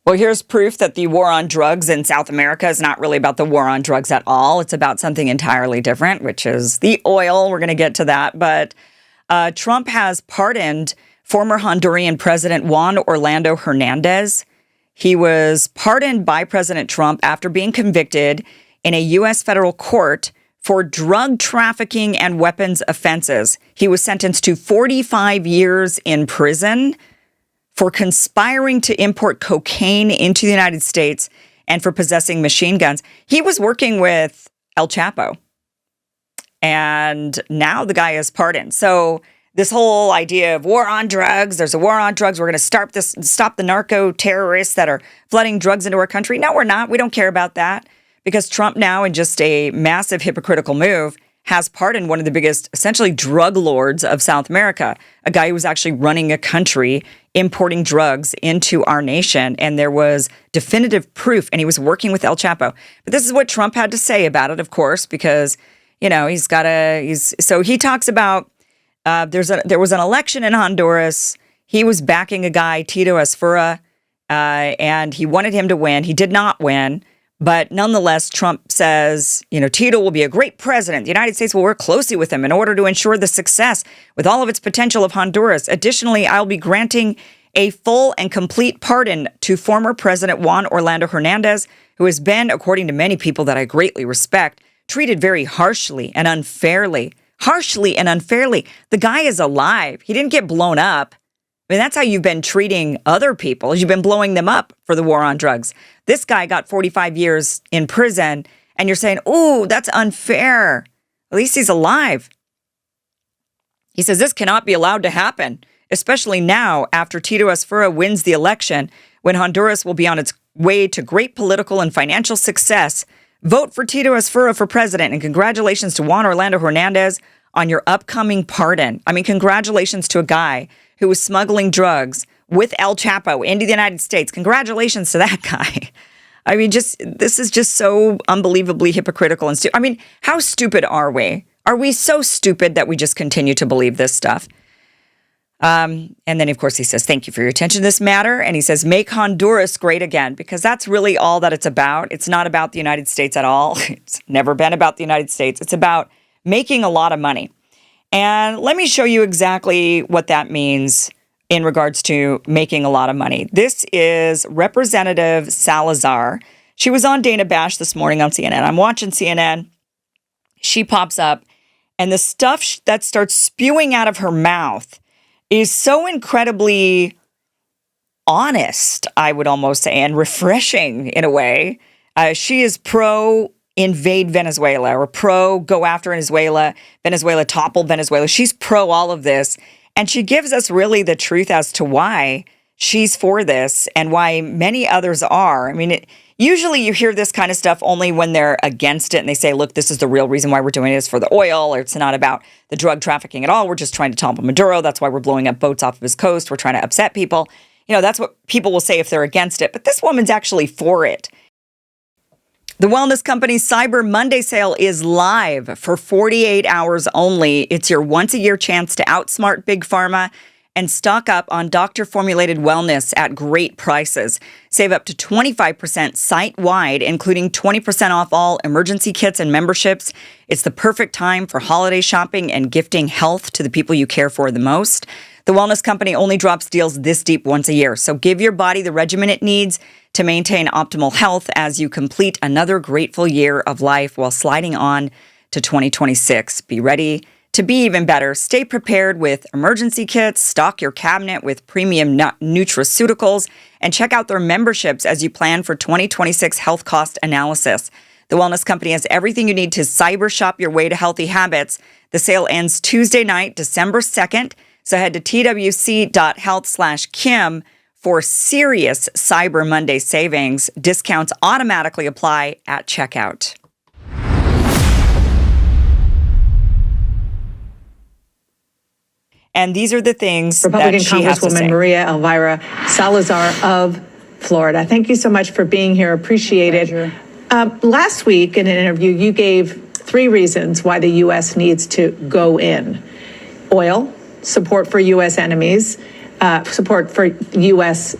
Well, here's proof that the war on drugs in South America is not really about the war on drugs at all. It's about something entirely different, which is the oil. We're going to get to that. But Trump has pardoned former Honduran President Juan Orlando Hernandez. He was pardoned by President Trump after being convicted in a U.S. federal court for drug trafficking and weapons offenses. He was sentenced to 45 years in prison for conspiring to import cocaine into the United States and for possessing machine guns. He was working with El Chapo, and now the guy is pardoned. So this whole idea of war on drugs, there's a war on drugs, we're going to stop the narco terrorists that are flooding drugs into our country. No, we're not. We don't care about that, because Trump now, in just a massive hypocritical move, has pardoned one of the biggest, essentially, drug lords of South America, a guy who was actually running a country importing drugs into our nation. And there was definitive proof, and he was working with El Chapo. But this is what Trump had to say about it, of course, because, you know, so he talks about there was an election in Honduras. He was backing a guy, Tito Asfura, and he wanted him to win. He did not win. But nonetheless, Trump says, you know, Tito will be a great president. The United States will work closely with him in order to ensure the success with all of its potential of Honduras. Additionally, I'll be granting a full and complete pardon to former President Juan Orlando Hernandez, who has been, according to many people that I greatly respect, treated very harshly and unfairly. Harshly and unfairly. The guy is alive. He didn't get blown up. I mean, that's how you've been treating other people. You've been blowing them up for the war on drugs. This guy got 45 years in prison, and you're saying, oh, that's unfair. At least he's alive. He says this cannot be allowed to happen, especially now after Tito Asfura wins the election, when Honduras will be on its way to great political and financial success. Vote for Tito Asfura for president, and congratulations to Juan Orlando Hernandez on your upcoming pardon. I mean, congratulations to a guy who was smuggling drugs with El Chapo into the United States. Congratulations to that guy. I mean, this is just so unbelievably hypocritical and stupid. I mean, how stupid are we? Are we so stupid that we just continue to believe this stuff? And then, of course, he says, thank you for your attention to this matter. And he says, make Honduras great again, because that's really all that it's about. It's not about the United States at all. It's never been about the United States. It's about making a lot of money. And let me show you exactly what that means in regards to making a lot of money. This is Representative Salazar. She was on Dana Bash this morning on CNN. I'm watching CNN. She pops up, and the stuff that starts spewing out of her mouth is so incredibly honest, I would almost say, and refreshing in a way. She is pro-invade Venezuela, or pro-go after Venezuela, topple Venezuela. She's pro all of this. And she gives us really the truth as to why she's for this and why many others are. I mean, usually you hear this kind of stuff only when they're against it and they say, look, this is the real reason why we're doing this, for the oil, or it's not about the drug trafficking at all. We're just trying to topple Maduro. That's why we're blowing up boats off of his coast. We're trying to upset people. You know, that's what people will say if they're against it. But this woman's actually for it. The wellness company's Cyber Monday sale is live for 48 hours only. It's your once-a-year chance to outsmart Big Pharma and stock up on doctor-formulated wellness at great prices. Save up to 25% site-wide, including 20% off all emergency kits and memberships. It's the perfect time for holiday shopping and gifting health to the people you care for the most. The wellness company only drops deals this deep once a year, so give your body the regimen it needs to maintain optimal health as you complete another grateful year of life while sliding on to 2026. Be ready to be even better. Stay prepared with emergency kits, stock your cabinet with premium nutraceuticals, and check out their memberships as you plan for 2026 health cost analysis. The wellness company has everything you need to cyber shop your way to healthy habits. The sale ends Tuesday night, December 2nd. So head to twc.health/Kim for serious Cyber Monday savings. Discounts automatically apply at checkout. And these are the things Republican that she has to say. Congresswoman Maria Elvira Salazar of Florida. Thank you so much for being here. Appreciate it. Last week in an interview, you gave 3 reasons why the U.S. needs to go in. Oil, support for U.S. enemies, support for U.S.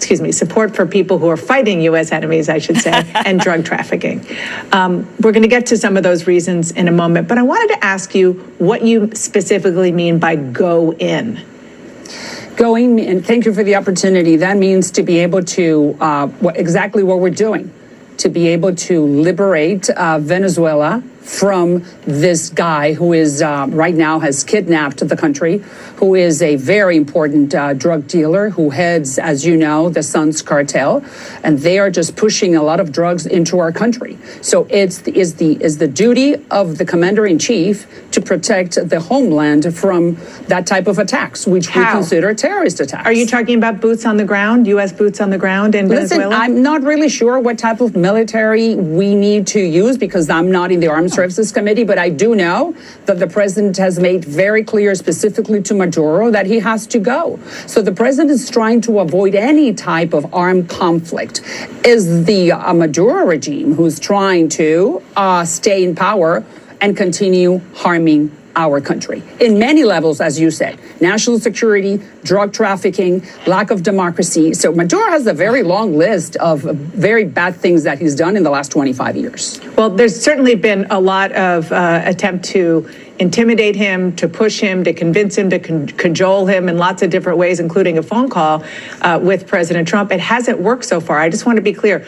support for people who are fighting U.S. enemies, I should say, and drug trafficking. We're going to get to some of those reasons in a moment, but I wanted to ask you what you specifically mean by go in. Going, and thank you for the opportunity. That means to be able to, exactly what we're doing, to be able to liberate Venezuela from this guy who is right now has kidnapped the country, who is a very important drug dealer who heads, as you know, the Suns cartel, and they are just pushing a lot of drugs into our country. So is the duty of the commander-in-chief to protect the homeland from that type of attacks, which we consider terrorist attacks. Are you talking about boots on the ground, U.S. boots on the ground in Venezuela? Listen, I'm not really sure what type of military we need to use because I'm not in the Armed Services Committee, but I do know that the president has made very clear specifically to Maduro that he has to go. So the president is trying to avoid any type of armed conflict. Is the Maduro regime who's trying to stay in power and continue harming our country in many levels, as you said, national security, drug trafficking, lack of democracy. So Maduro has a very long list of very bad things that he's done in the last 25 years. Well, there's certainly been a lot of attempt to intimidate him, to push him, to convince him, to cajole him in lots of different ways, including a phone call with President Trump. It hasn't worked so far. I just want to be clear.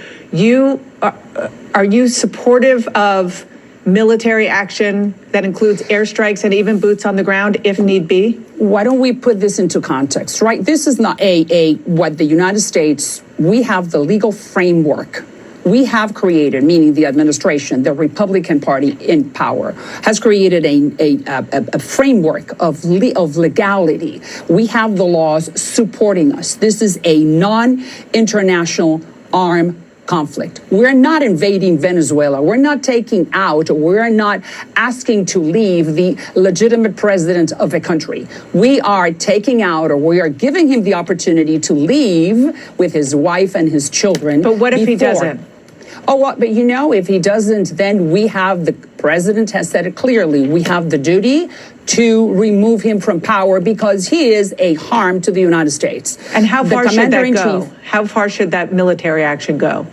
Are you supportive of military action that includes airstrikes and even boots on the ground if need be? Why don't we put this into context, right? This is not what the United States, we have the legal framework. We have created, meaning the administration, the Republican Party in power, has created a framework of legality. We have the laws supporting us. This is a non-international armed conflict. We're not invading Venezuela. We're not taking out, or we're not asking to leave the legitimate president of a country. We are taking out, or we are giving him the opportunity to leave with his wife and his children. But what if he doesn't? Oh, well, but you know, if he doesn't, then the president has said it clearly. We have the duty to remove him from power because he is a harm to the United States. And how far should that go? How far should that military action go?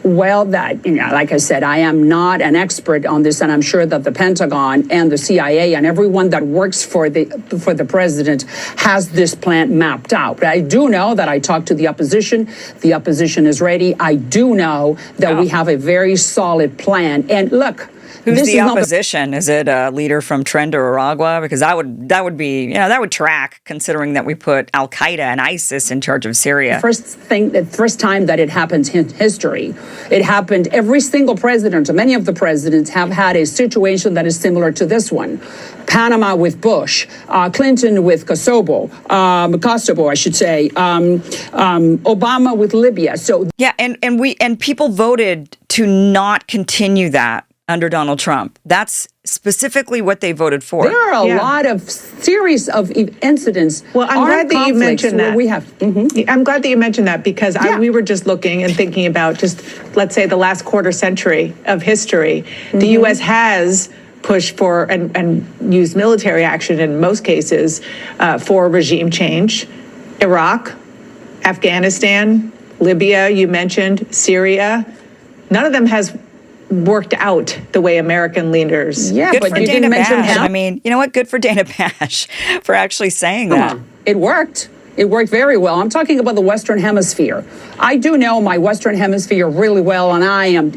Well, like I said, I am not an expert on this, and I'm sure that the Pentagon and the CIA and everyone that works for the president has this plan mapped out. But I do know that I talked to the opposition. The opposition is ready. I do know that we have a very solid plan. And look, who's the opposition? Is it a leader from Trinidad or Aragua? Because that would be, that would track, considering that we put Al Qaeda and ISIS in charge of Syria. The first time that it happened in history, it happened. Every single president, or many of the presidents, have had a situation that is similar to this one. Panama with Bush, Clinton with Kosovo, I should say, Obama with Libya. So yeah, and people voted to not continue that under Donald Trump. That's specifically what they voted for. There are a lot of series of incidents. Well, I'm glad that you mentioned that. I'm glad that you mentioned that because we were just looking and thinking about just, let's say, the last quarter century of history. The U.S. has pushed for and used military action in most cases for regime change. Iraq, Afghanistan, Libya, you mentioned, Syria. None of them has worked out the way American leaders. Yeah, good for Dana Bash. I mean, you know what? Good for Dana Bash for actually saying that. It worked. It worked very well. I'm talking about the Western Hemisphere. I do know my Western Hemisphere really well, and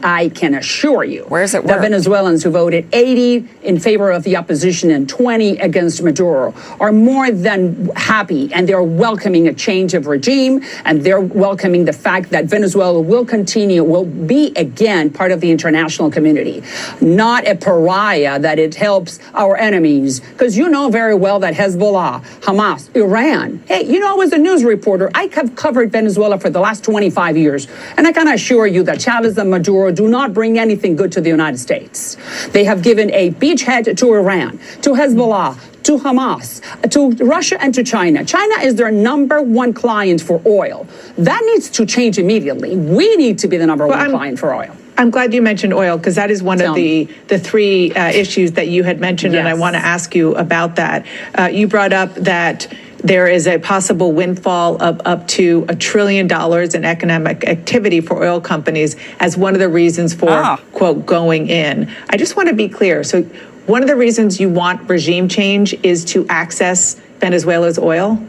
I can assure you that Venezuelans who voted 80 in favor of the opposition and 20 against Maduro are more than happy, and they're welcoming a change of regime, and they're welcoming the fact that Venezuela will be again part of the international community, not a pariah that it helps our enemies. Because you know very well that Hezbollah, Hamas, Iran, I was a news reporter. I have covered Venezuela for the last 25 years. And I can assure you that Chavez and Maduro do not bring anything good to the United States. They have given a beachhead to Iran, to Hezbollah, to Hamas, to Russia, and to China. China is their number one client for oil. That needs to change immediately. We need to be the number one client for oil. I'm glad you mentioned oil because that is one of the three issues that you had mentioned, and I want to ask you about that. You brought up that there is a possible windfall of up to $1 trillion in economic activity for oil companies as one of the reasons for, quote, going in. I just want to be clear. So one of the reasons you want regime change is to access Venezuela's oil?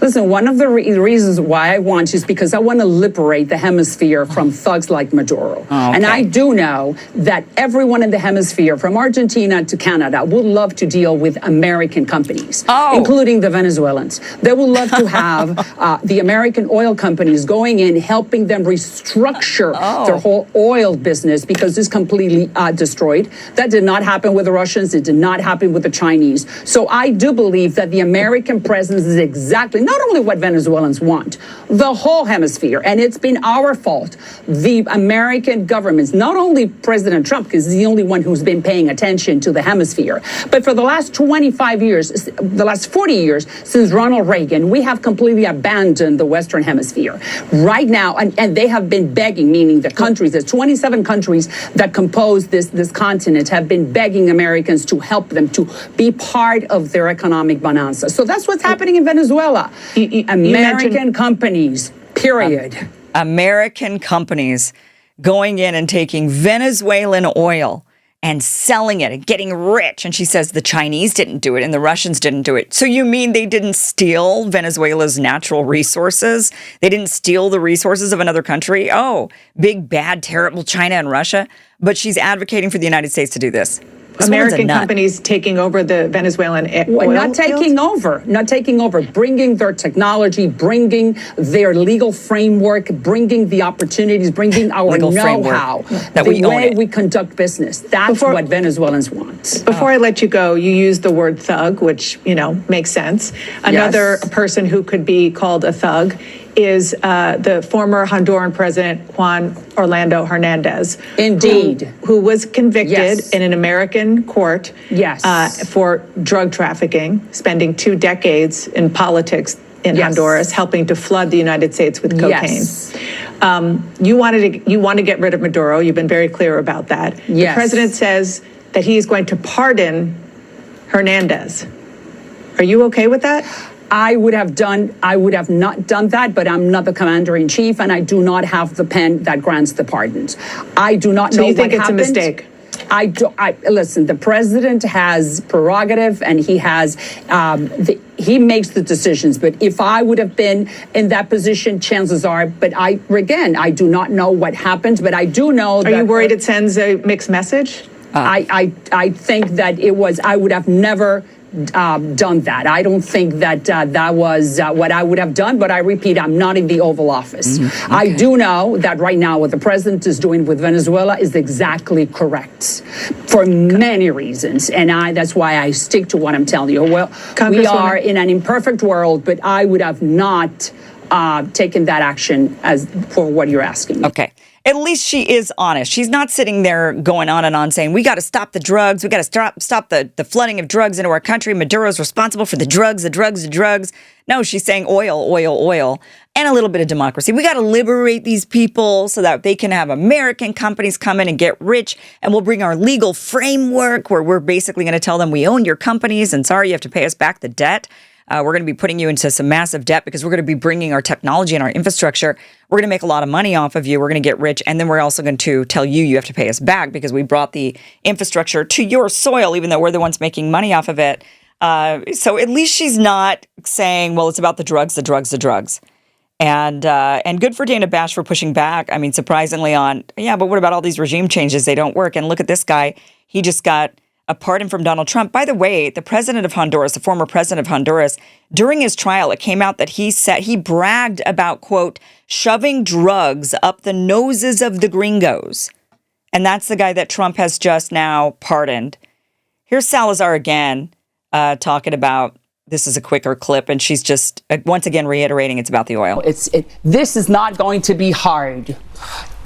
Listen, one of the reasons why I want is because I want to liberate the hemisphere from thugs like Maduro. Oh, okay. And I do know that everyone in the hemisphere, from Argentina to Canada, would love to deal with American companies, including the Venezuelans. They would love to have the American oil companies going in, helping them restructure their whole oil business because it's completely destroyed. That did not happen with the Russians. It did not happen with the Chinese. So I do believe that the American presence is exactly not only what Venezuelans want, the whole hemisphere. And it's been our fault. The American governments, not only President Trump, because he's the only one who's been paying attention to the hemisphere, but for the last 25 years, the last 40 years, since Ronald Reagan, we have completely abandoned the Western hemisphere. Right now, and they have been begging, meaning the countries, there's 27 countries that compose this continent, have been begging Americans to help them to be part of their economic bonanza. So that's what's happening in Venezuela. American companies, period. American companies going in and taking Venezuelan oil and selling it and getting rich. And she says the Chinese didn't do it and the Russians didn't do it. So you mean they didn't steal Venezuela's natural resources? They didn't steal the resources of another country? Oh, big, bad, terrible China and Russia. But she's advocating for the United States to do this. American companies taking over the Venezuelan oil not taking over, bringing their technology, bringing their legal framework, bringing the opportunities, bringing our know-how, the way we conduct business. That's what Venezuelans want. Before I let you go, you used the word thug, which, makes sense. Another person who could be called a thug is the former Honduran president, Juan Orlando Hernandez. Indeed. Who was convicted in an American court for drug trafficking, spending 2 decades in politics in Honduras, helping to flood the United States with cocaine. You want to get rid of Maduro. You've been very clear about that. The president says that he is going to pardon Hernandez. Are you okay with that? I would have not done that, but I'm not the commander-in-chief, and I do not have the pen that grants the pardons. I do not know what happened. So you think it's a mistake? Listen, the president has prerogative, and he has, he makes the decisions. But if I would have been in that position, chances are, but I do not know what happened, but I do know that. Are you worried it sends a mixed message? I think that I would have never done that. I don't think that that was what I would have done, but I repeat, I'm not in the Oval Office. Okay. I do know that right now what the president is doing with Venezuela is exactly correct for many reasons, and that's why I stick to what I'm telling you. Well, we are in an imperfect world, but I would have not taken that action for what you're asking me. Okay. At least she is honest. She's not sitting there going on and on saying, we got to stop the drugs. We got to stop the flooding of drugs into our country. Maduro's responsible for the drugs. No, she's saying oil, and a little bit of democracy. We got to liberate these people so that they can have American companies come in and get rich. And we'll bring our legal framework where we're basically going to tell them we own your companies. And sorry, you have to pay us back the debt. We're going to be putting you into some massive debt because we're going to be bringing our technology and our infrastructure. We're going to make a lot of money off of you. We're going to get rich. And then we're also going to tell you have to pay us back because we brought the infrastructure to your soil, even though we're the ones making money off of it. So at least she's not saying, well, it's about the drugs. And good for Dana Bash for pushing back. I mean, surprisingly but what about all these regime changes? They don't work. And look at this guy. He just got a pardon from Donald Trump. By the way, the president of Honduras, the former president of Honduras, during his trial, it came out that he bragged about, quote, shoving drugs up the noses of the gringos. And that's the guy that Trump has just now pardoned. Here's Salazar again talking about, this is a quicker clip, and she's just once again reiterating it's about the oil. This is not going to be hard.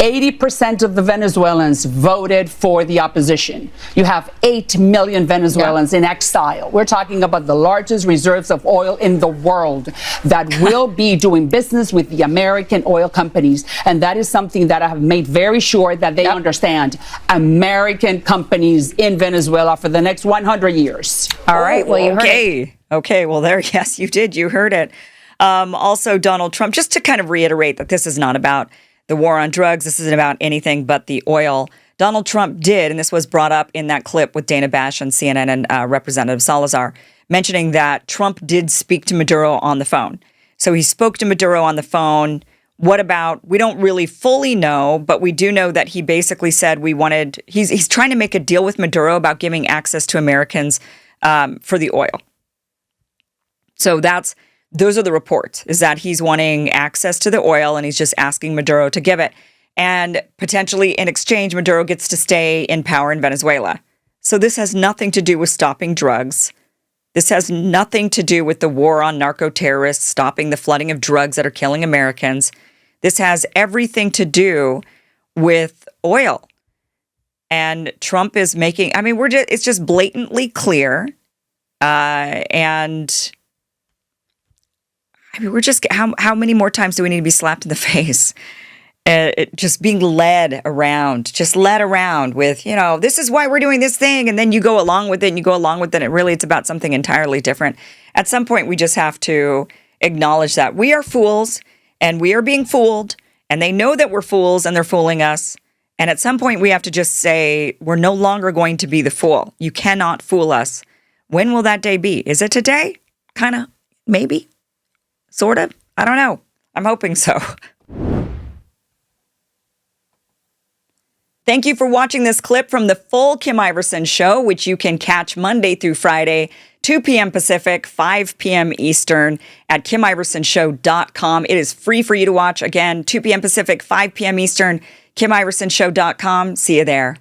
80% of the Venezuelans voted for the opposition. You have 8 million Venezuelans in exile. We're talking about the largest reserves of oil in the world that will be doing business with the American oil companies. And that is something that I have made very sure that they understand. American companies in Venezuela for the next 100 years. All right. Well, you heard it. Okay. Well, yes, you did. You heard it. Also, Donald Trump, just to kind of reiterate that this is not about the war on drugs. This isn't about anything but the oil. Donald Trump did, and this was brought up in that clip with Dana Bash on CNN and Representative Salazar, mentioning that Trump did speak to Maduro on the phone. So he spoke to Maduro on the phone. What about, we don't really fully know, but we do know that he basically said he's trying to make a deal with Maduro about giving access to Americans for the oil. So those are the reports, is that he's wanting access to the oil and he's just asking Maduro to give it. And potentially in exchange, Maduro gets to stay in power in Venezuela. So this has nothing to do with stopping drugs. This has nothing to do with the war on narco-terrorists, stopping the flooding of drugs that are killing Americans. This has everything to do with oil. And Trump is making, it's just blatantly clear. We're just, how many more times do we need to be slapped in the face? Just being led around with, this is why we're doing this thing. And then you go along with it and it's about something entirely different. At some point, we just have to acknowledge that we are fools and we are being fooled, and they know that we're fools and they're fooling us. And at some point, we have to just say, we're no longer going to be the fool. You cannot fool us. When will that day be? Is it today? Kind of, maybe. Sort of. I don't know. I'm hoping so. Thank you for watching this clip from the full Kim Iverson Show, which you can catch Monday through Friday, 2 p.m. Pacific, 5 p.m. Eastern at KimIversonShow.com. It is free for you to watch. Again, 2 p.m. Pacific, 5 p.m. Eastern, KimIversonShow.com. See you there.